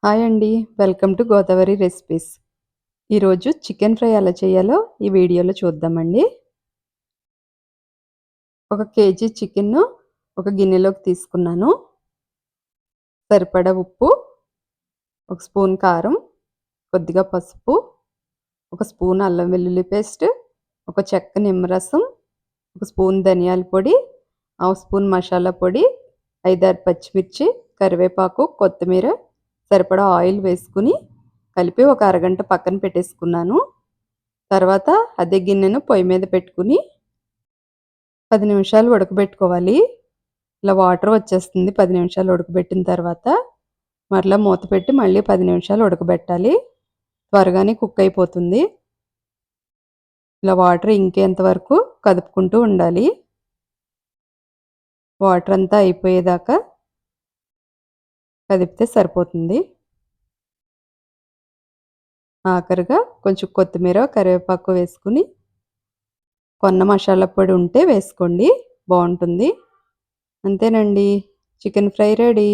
Hi అండి. Welcome to Godavari recipes. ఈరోజు chicken fry ఎలా చేయాలో ఈ వీడియోలో చూద్దామండి. ఒక కేజీ చికెన్ను ఒక గిన్నెలోకి తీసుకున్నాను. సరిపడా ఉప్పు, ఒక స్పూన్ కారం, కొద్దిగా పసుపు, ఒక స్పూన్ అల్లం వెల్లుల్లి పేస్ట్, ఒక చెక్క నిమ్మరసం, ఒక స్పూన్ ధనియాల పొడి, హాఫ్ స్పూన్ మసాలా పొడి, 5-6 పచ్చిమిర్చి, కరివేపాకు, కొత్తిమీర, సరిపడా ఆయిల్ వేసుకుని కలిపి ఒక అరగంట పక్కన పెట్టేసుకున్నాను. తర్వాత అదే గిన్నెను పొయ్యి మీద పెట్టుకుని 10 నిమిషాలు ఉడకబెట్టుకోవాలి. ఇలా వాటర్ వచ్చేస్తుంది 10 నిమిషాలు ఉడకబెట్టిన తర్వాత. మరలా మూత పెట్టి మళ్ళీ 10 నిమిషాలు ఉడకబెట్టాలి. త్వరగానే కుక్ అయిపోతుంది. ఇలా వాటర్ ఇంకేంత వరకు కదుపుకుంటూ ఉండాలి. వాటర్ అంతా అయిపోయేదాకా కదిపితే సరిపోతుంది. ఆఖరిగా కొంచెం కొత్తిమీర, కరివేపాకు వేసుకుని కొన్న మసాలా పొడి ఉంటే వేసుకోండి, బాగుంటుంది. అంతేనండి, చికెన్ ఫ్రై రెడీ.